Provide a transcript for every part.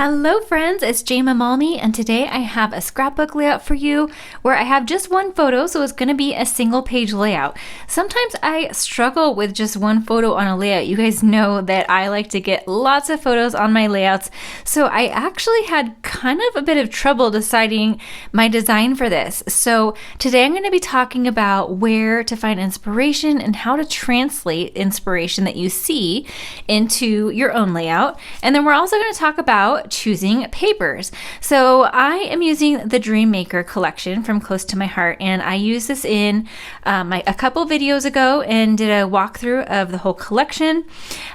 Hello friends, it's Jayma Malme, and today I have a scrapbook layout for you where I have just one photo, so it's going to be a single page layout. Sometimes I struggle with just one photo on a layout. You guys know that I like to get lots of photos on my layouts, so I actually had kind of a bit of trouble deciding my design for this. So today I'm going to be talking about where to find inspiration and how to translate inspiration that you see into your own layout. And then we're also going to talk about choosing papers. So I am using the Dream Maker collection from Close to My Heart, and I used this in a couple videos ago and did a walkthrough of the whole collection.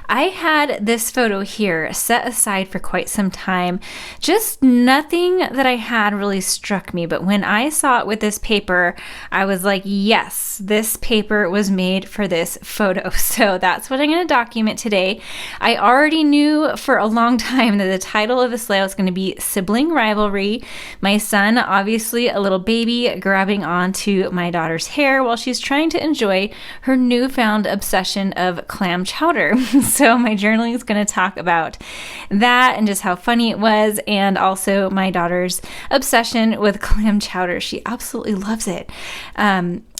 I had this photo here set aside for quite some time. Just nothing that I had really struck me, but when I saw it with this paper, I was like, yes, this paper was made for this photo. So that's what I'm going to document today. I already knew for a long time that the title of this layout is going to be Sibling Rivalry. My son, obviously a little baby, grabbing onto my daughter's hair while she's trying to enjoy her newfound obsession of clam chowder. So my journaling is going to talk about that and just how funny it was, and also my daughter's obsession with clam chowder. She absolutely loves it.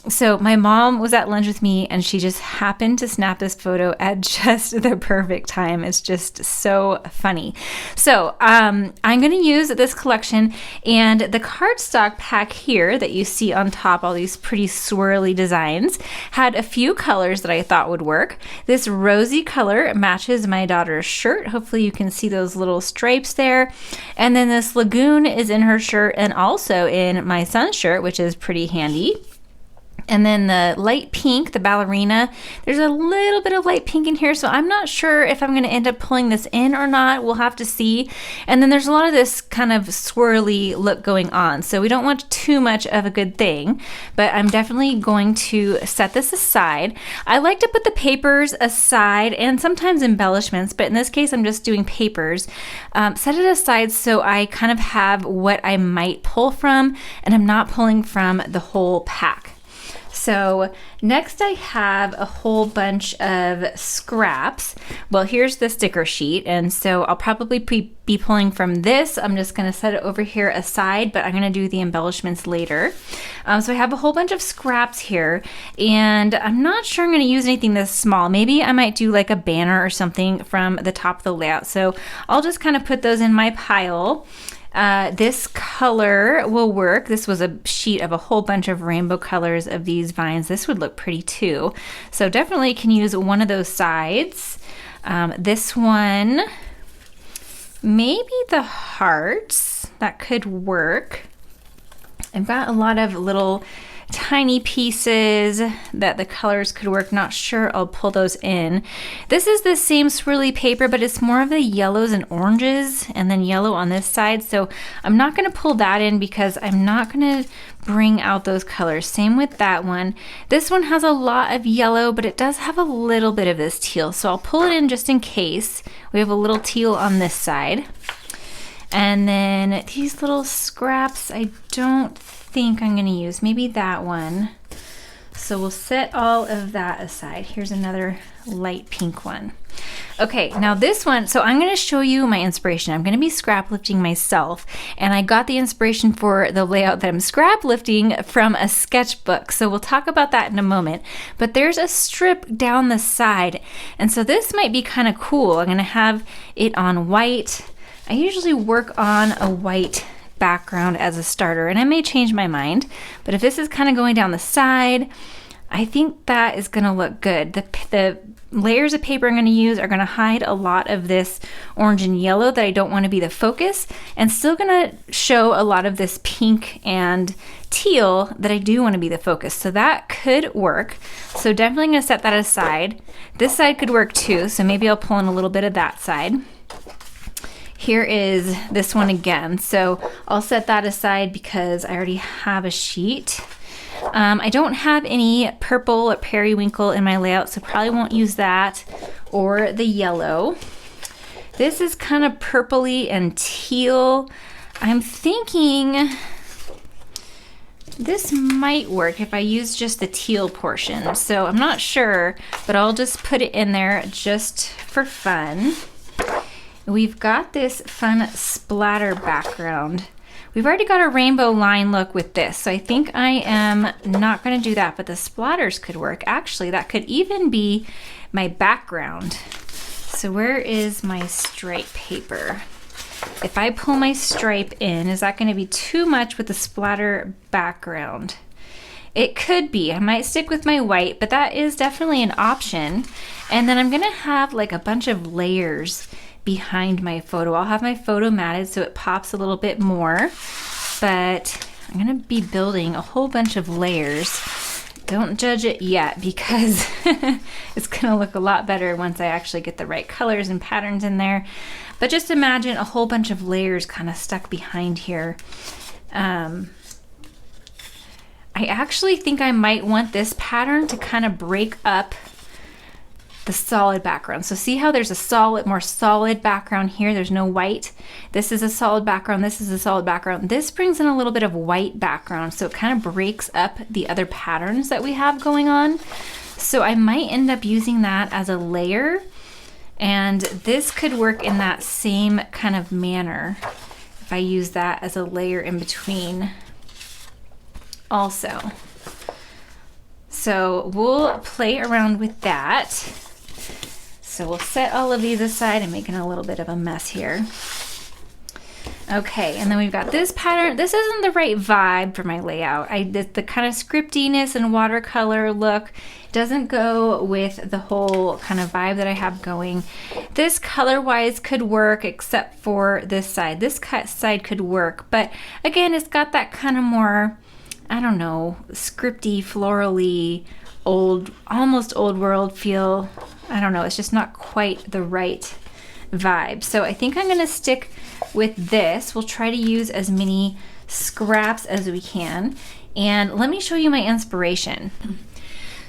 So my mom was at lunch with me and she just happened to snap this photo at just the perfect time. It's just so funny. So I'm going to use this collection, and the cardstock pack here that you see on top, all these pretty swirly designs, had a few colors that I thought would work. This rosy color matches my daughter's shirt. Hopefully you can see those little stripes there. And then this Lagoon is in her shirt and also in my son's shirt, which is pretty handy. And then the light pink, the Ballerina, there's a little bit of light pink in here, so I'm not sure if I'm going to end up pulling this in or not. We'll have to see. And then there's a lot of this kind of swirly look going on, so we don't want too much of a good thing, but I'm definitely going to set this aside. I like to put the papers aside and sometimes embellishments, but in this case I'm just doing papers. Set it aside so I kind of have what I might pull from, and I'm not pulling from the whole pack. So next I have a whole bunch of scraps. Well, here's the sticker sheet, and so I'll probably be pulling from this. I'm just going to set it over here aside, but I'm going to do the embellishments later. So I have a whole bunch of scraps here, and I'm not sure I'm going to use anything this small. Maybe I might do like a banner or something from the top of the layout. So I'll just kind of put those in my pile. This color will work. This was a sheet of a whole bunch of rainbow colors of these vines. This would look pretty too. So definitely can use one of those sides. This one, maybe the hearts, that could work. I've got a lot of little tiny pieces that the colors could work. Not sure I'll pull those in. This is the same swirly paper, but it's more of the yellows and oranges and then yellow on this side. So I'm not going to pull that in because I'm not going to bring out those colors. Same with that one. This one has a lot of yellow, but it does have a little bit of this teal. So I'll pull it in just in case. We have a little teal on this side. And then these little scraps, I don't think I'm going to use. Maybe that one. So we'll set all of that aside. Here's another light pink one. Okay, now this one, so I'm going to show you my inspiration. I'm going to be scrap lifting myself, and I got the inspiration for the layout that I'm scrap lifting from a sketchbook. So we'll talk about that in a moment. But there's a strip down the side, and so this might be kind of cool. I'm going to have it on white. I usually work on a white background as a starter, and I may change my mind, but if this is kind of going down the side, I think that is going to look good. The layers of paper I'm going to use are going to hide a lot of this orange and yellow that I don't want to be the focus, and still going to show a lot of this pink and teal that I do want to be the focus. So that could work. So definitely going to set that aside. This side could work too, so maybe I'll pull in a little bit of that side. Here is this one again. So I'll set that aside because I already have a sheet. I don't have any purple or periwinkle in my layout, so probably won't use that or the yellow. This is kind of purpley and teal. I'm thinking this might work if I use just the teal portion. So I'm not sure, but I'll just put it in there just for fun. we've got this fun splatter background. We've already got a rainbow line look with this, so I think I am not going to do that, but the splatters could work. Actually, that could even be my background. So where is my stripe paper? If I pull my stripe in, is that going to be too much with the splatter background? It could be. I might stick with my white, but that is definitely an option. And then I'm going to have like a bunch of layers behind my photo. I'll have my photo matted so it pops a little bit more, but I'm going to be building a whole bunch of layers. Don't judge it yet because it's going to look a lot better once I actually get the right colors and patterns in there. But just imagine a whole bunch of layers kind of stuck behind here. I actually think I might want this pattern to kind of break up the solid background. So see how there's a solid, more solid background here. There's no white. This is a solid background. This is a solid background. This brings in a little bit of white background. So it kind of breaks up the other patterns that we have going on. So I might end up using that as a layer. And this could work in that same kind of manner if I use that as a layer in between also. So we'll play around with that. So we'll set all of these aside. I'm making a little bit of a mess here. Okay, and then we've got this pattern. This isn't the right vibe for my layout. The kind of scriptiness and watercolor look doesn't go with the whole kind of vibe that I have going. This color-wise could work except for this side. This side could work, but again, it's got that kind of more, I don't know, scripty, florally, old, almost old world feel. I don't know, it's just not quite the right vibe. So I think I'm gonna stick with this. We'll try to use as many scraps as we can. And let me show you my inspiration.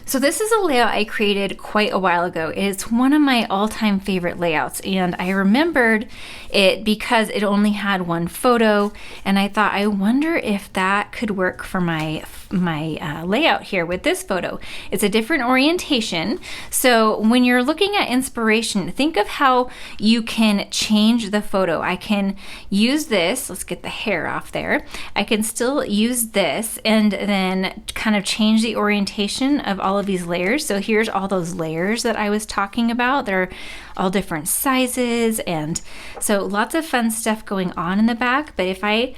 So this is a layout I created quite a while ago. It's one of my all-time favorite layouts, and I remembered it because it only had one photo, and I thought, I wonder if that could work for my layout here with this photo. It's a different orientation. So when you're looking at inspiration, think of how you can change the photo. I can use this, let's get the hair off there. I can still use this and then kind of change the orientation of all of these layers. So here's all those layers that I was talking about. They're all different sizes, and so lots of fun stuff going on in the back. But if I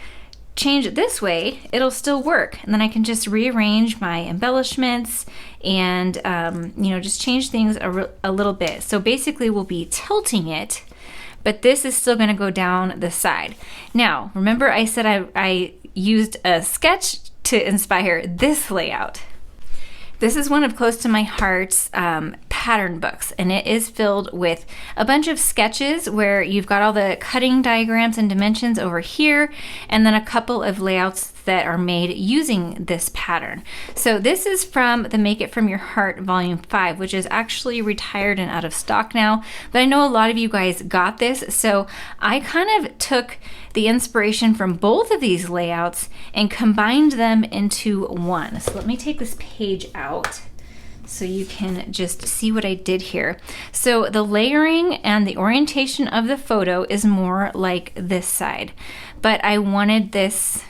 change it this way, it'll still work, and then I can just rearrange my embellishments and you know, just change things a little bit. So basically we'll be tilting it, but this is still going to go down the side. Now remember I said I used a sketch to inspire this layout. This is one of Close to My Heart's pattern books, and it is filled with a bunch of sketches where you've got all the cutting diagrams and dimensions over here, and then a couple of layouts that are made using this pattern. So this is from the Make It From Your Heart Volume 5, which is actually retired and out of stock now, but I know a lot of you guys got this, so I kind of took the inspiration from both of these layouts and combined them into one. So let me take this page out so you can just see what I did here. So the layering and the orientation of the photo is more like this side, but I wanted this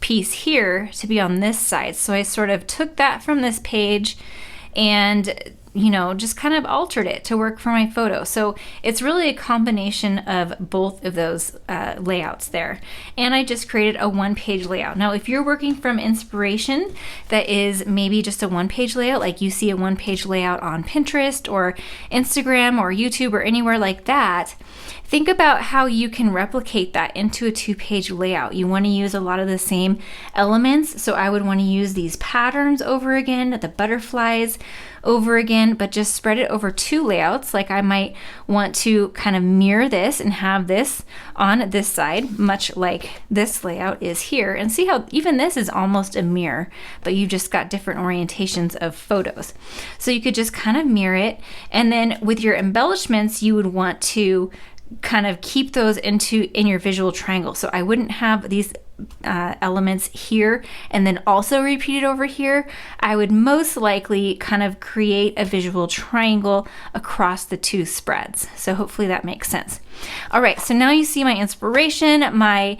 piece here to be on this side. So I sort of took that from this page and, you know, just kind of altered it to work for my photo. So it's really a combination of both of those layouts there. And I just created a one-page layout. Now, if you're working from inspiration that is maybe just a one-page layout, like you see a one-page layout on Pinterest or Instagram or YouTube or anywhere like that, think about how you can replicate that into a two-page layout. You want to use a lot of the same elements. So I would want to use these patterns over again, the butterflies over again, but just spread it over two layouts. Like I might want to kind of mirror this and have this on this side, much like this layout is here. And see how even this is almost a mirror, but you just got different orientations of photos. So you could just kind of mirror it. And then with your embellishments, you would want to kind of keep those in your visual triangle. So I wouldn't have these elements here and then also repeat it over here, I would most likely kind of create a visual triangle across the two spreads. So hopefully that makes sense. All right, so now you see my inspiration, my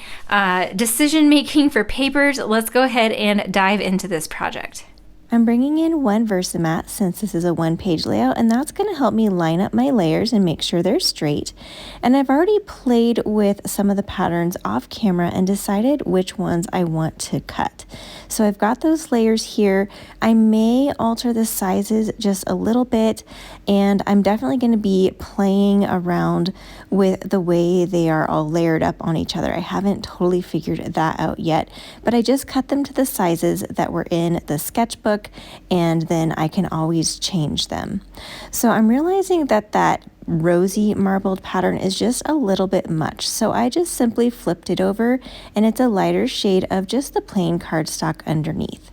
decision making for papers. Let's go ahead and dive into this project. I'm bringing in one Versamat since this is a one-page layout, and that's going to help me line up my layers and make sure they're straight. And I've already played with some of the patterns off camera and decided which ones I want to cut. So I've got those layers here. I may alter the sizes just a little bit, and I'm definitely going to be playing around with the way they are all layered up on each other. I haven't totally figured that out yet, but I just cut them to the sizes that were in the sketchbook, and then I can always change them. So I'm realizing that that rosy marbled pattern is just a little bit much, so I just simply flipped it over, and it's a lighter shade of just the plain cardstock underneath.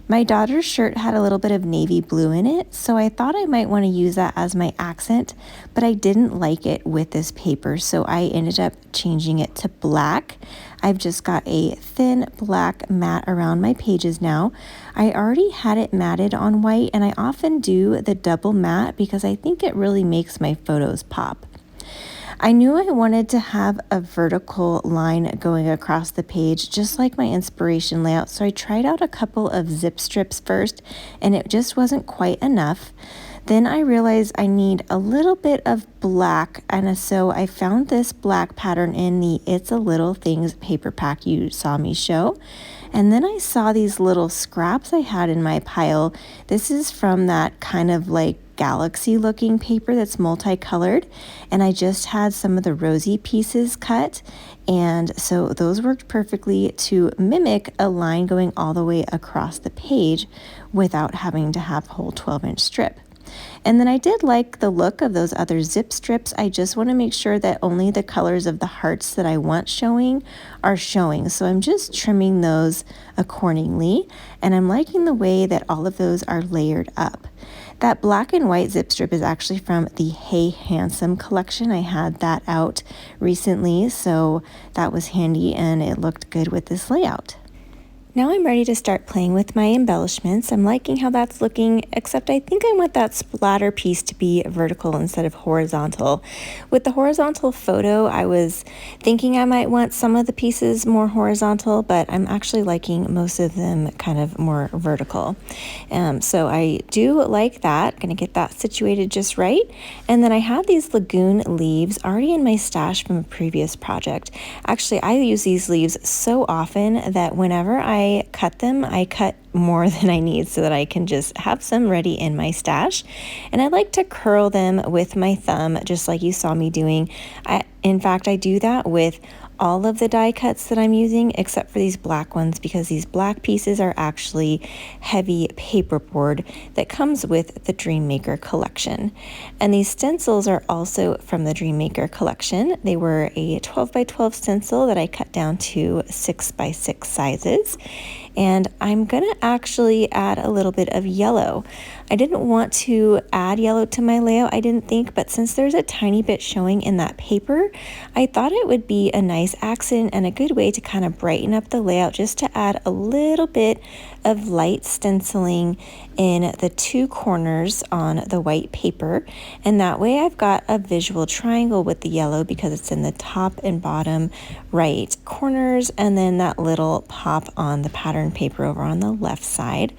My daughter's shirt had a little bit of navy blue in it, so I thought I might want to use that as my accent, but I didn't like it with this paper, so I ended up changing it to black. I've just got a thin black mat around my pages now. I already had it matted on white, and I often do the double matte because I think it really makes my photos pop. I knew I wanted to have a vertical line going across the page, just like my inspiration layout, so I tried out a couple of zip strips first, and it just wasn't quite enough. Then I realized I need a little bit of black, and so I found this black pattern in the It's a Little Things paper pack you saw me show. And then I saw these little scraps I had in my pile. This is from that kind of like galaxy looking paper that's multicolored, and I just had some of the rosy pieces cut, and so those worked perfectly to mimic a line going all the way across the page without having to have a whole 12-inch strip. And then I did like the look of those other zip strips. I just want to make sure that only the colors of the hearts that I want showing are showing. So I'm just trimming those accordingly, and I'm liking the way that all of those are layered up. That black and white zip strip is actually from the Hey Handsome collection. I had that out recently, so that was handy and it looked good with this layout. Now I'm ready to start playing with my embellishments. I'm liking how that's looking, except I think I want that splatter piece to be vertical instead of horizontal. With the horizontal photo, I was thinking I might want some of the pieces more horizontal, but I'm actually liking most of them kind of more vertical. So I do like that. Gonna get that situated just right. And then I have these Lagoon leaves already in my stash from a previous project. Actually, I use these leaves so often that whenever I cut them, I cut more than I need so that I can just have some ready in my stash. And I like to curl them with my thumb, just like you saw me doing. In fact, I do that with all of the die cuts that I'm using except for these black ones, because these black pieces are actually heavy paperboard that comes with the Dreammaker collection. And these stencils are also from the Dreammaker collection. They were a 12 by 12 stencil that I cut down to 6 by 6 sizes. And I'm gonna actually add a little bit of yellow. I didn't want to add yellow to my layout, I didn't think, but since there's a tiny bit showing in that paper, I thought it would be a nice accent and a good way to kind of brighten up the layout, just to add a little bit of light stenciling in the two corners on the white paper. And that way I've got a visual triangle with the yellow because it's in the top and bottom right corners, and then that little pop on the pattern paper over on the left side.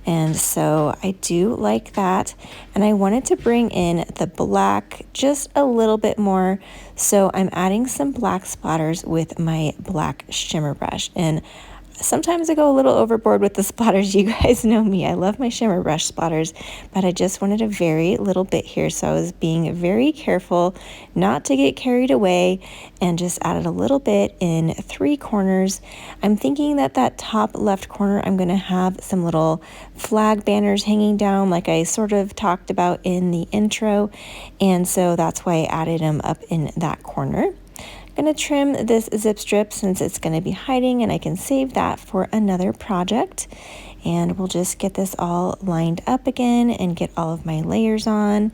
And so I do like that, and I wanted to bring in the black just a little bit more, so I'm adding some black splatters with my black shimmer brush. And sometimes I go a little overboard with the splatters. You guys know me. I love my shimmer brush splatters, but I just wanted a very little bit here, so I was being very careful not to get carried away and just added a little bit in 3 corners. I'm thinking that that top left corner, I'm going to have some little flag banners hanging down like I sort of talked about in the intro, and so that's why I added them up in that corner. I'm going to trim this zip strip since it's going to be hiding, and I can save that for another project. And we'll just get this all lined up again and get all of my layers on.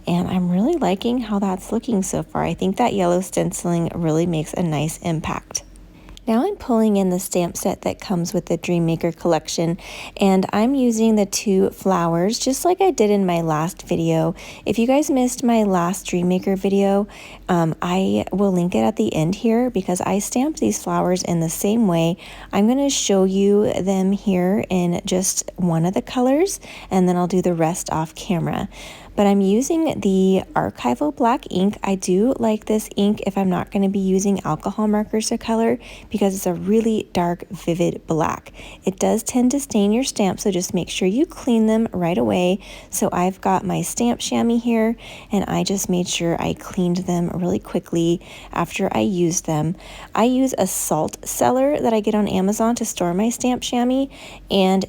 And I'm really liking how that's looking so far. I think that yellow stenciling really makes a nice impact. Now I'm pulling in the stamp set that comes with the Dreammaker collection, and I'm using the 2 flowers just like I did in my last video. If you guys missed my last Dreammaker video, I will link it at the end here because I stamped these flowers in the same way. I'm going to show you them here in just one of the colors, and then I'll do the rest off camera. But I'm using the Archival Black ink. I do like this ink if I'm not going to be using alcohol markers to color because it's a really dark, vivid black. It does tend to stain your stamp, so just make sure you clean them right away. So I've got my stamp chamois here, and I just made sure I cleaned them really quickly after I used them. I use a salt cellar that I get on Amazon to store my stamp chamois, and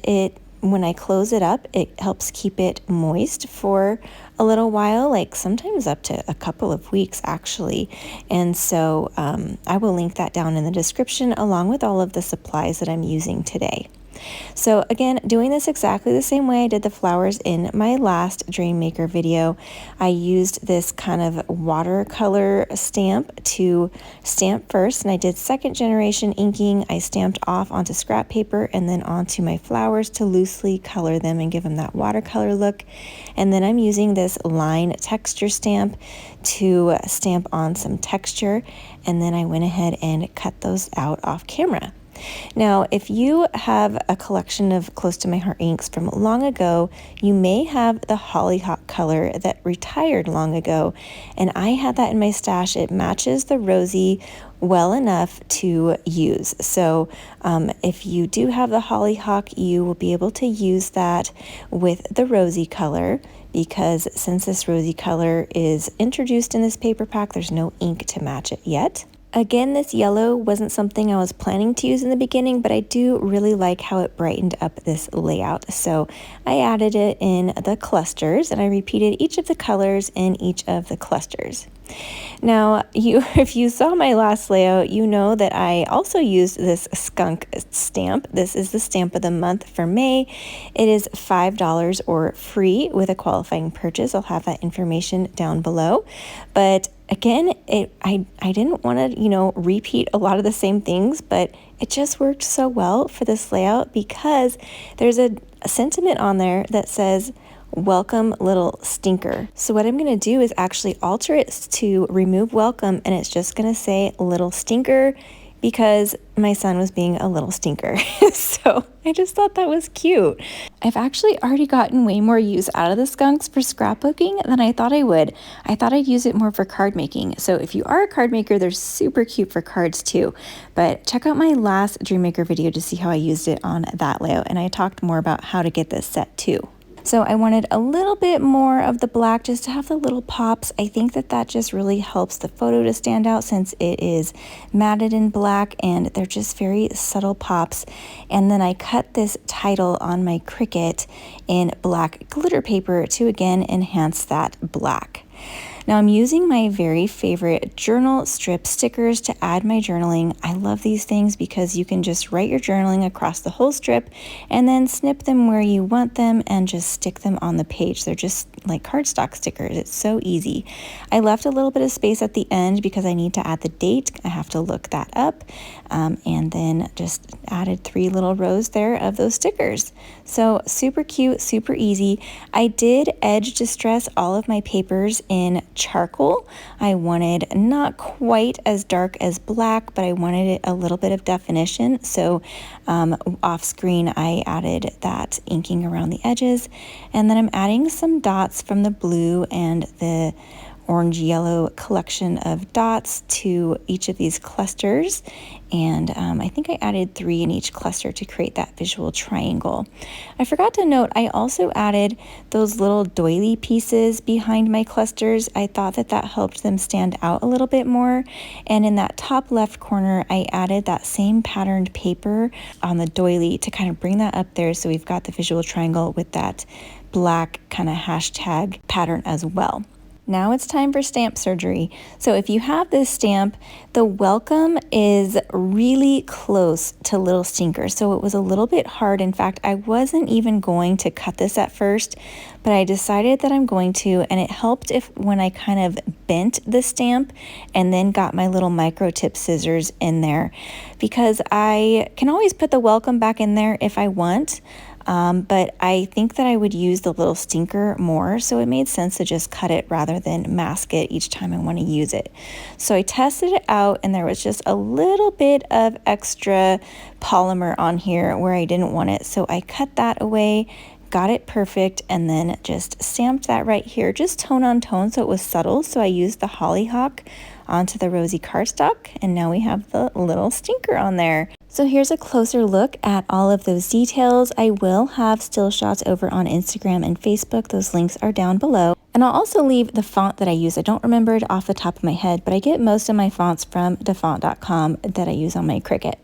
when I close it up, it helps keep it moist for a little while, like sometimes up to a couple of weeks actually. And so I will link that down in the description along with all of the supplies that I'm using today. So again, doing this exactly the same way I did the flowers in my last Dreammaker video. I used this kind of watercolor stamp to stamp first, and I did 2nd generation inking. I stamped off onto scrap paper and then onto my flowers to loosely color them and give them that watercolor look. And then I'm using this line texture stamp to stamp on some texture, and then I went ahead and cut those out off camera. Now, if you have a collection of Close to My Heart inks from long ago, you may have the Hollyhock color that retired long ago, and I had that in my stash. It matches the rosy well enough to use. So if you do have the Hollyhock, you will be able to use that with the rosy color, because since this rosy color is introduced in this paper pack, there's no ink to match it yet. Again, this yellow wasn't something I was planning to use in the beginning, but I do really like how it brightened up this layout. So I added it in the clusters, and I repeated each of the colors in each of the clusters. Now, if you saw my last layout, you know that I also used this skunk stamp. This is the stamp of the month for May. It is $5 or free with a qualifying purchase. I'll have that information down below. But again, I didn't want to, repeat a lot of the same things, but it just worked so well for this layout because there's a sentiment on there that says, "Welcome, little stinker." So what I'm going to do is actually alter it to remove welcome, and it's just going to say little stinker because my son was being a little stinker. So I just thought that was cute. I've actually already gotten way more use out of the skunks for scrapbooking than I thought I would. I thought I'd use it more for card making. So if you are a card maker, they're super cute for cards too. But check out my last Dreammaker video to see how I used it on that layout. And I talked more about how to get this set too. So I wanted a little bit more of the black just to have the little pops. I think that just really helps the photo to stand out since it is matted in black and they're just very subtle pops. And then I cut this title on my Cricut in black glitter paper to again enhance that black. Now I'm using my very favorite journal strip stickers to add my journaling. I love these things because you can just write your journaling across the whole strip and then snip them where you want them and just stick them on the page. They're just like cardstock stickers. It's so easy. I left a little bit of space at the end because I need to add the date. I have to look that up. And then just added 3 little rows there of those stickers. So super cute, super easy. I did edge distress all of my papers in charcoal. I wanted not quite as dark as black, but I wanted it a little bit of definition. So off screen, I added that inking around the edges. And then I'm adding some dots from the blue and the orange yellow collection of dots to each of these clusters, and I think I added 3 in each cluster to create that visual triangle. I forgot to note I also added those little doily pieces behind my clusters. I thought that helped them stand out a little bit more, and in that top left corner I added that same patterned paper on the doily to kind of bring that up there so we've got the visual triangle with that black kind of hashtag pattern as well. Now it's time for stamp surgery. So if you have this stamp, the welcome is really close to Little Stinker. So it was a little bit hard. In fact, I wasn't even going to cut this at first, but I decided that I'm going to, and it helped if when I kind of bent the stamp and then got my little micro tip scissors in there, because I can always put the welcome back in there if I want. But I think that I would use the Little Stinker more, so it made sense to just cut it rather than mask it each time I want to use it. So I tested it out, and there was just a little bit of extra polymer on here where I didn't want it, so I cut that away, got it perfect, and then just stamped that right here, just tone on tone so it was subtle. So I used the Hollyhock onto the rosy cardstock, and now we have the Little Stinker on there. So here's a closer look at all of those details. I will have still shots over on Instagram and Facebook. Those links are down below. And I'll also leave the font that I use. I don't remember it off the top of my head, but I get most of my fonts from Dafont.com that I use on my Cricut.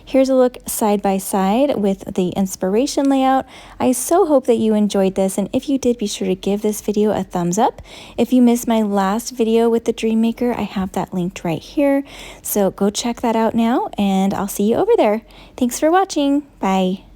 Here's a look side by side with the inspiration layout. I so hope that you enjoyed this, and if you did, be sure to give this video a thumbs up. If you missed my last video with the Dream Maker, I have that linked right here. So go check that out now, and I'll see you over there. Thanks for watching. Bye.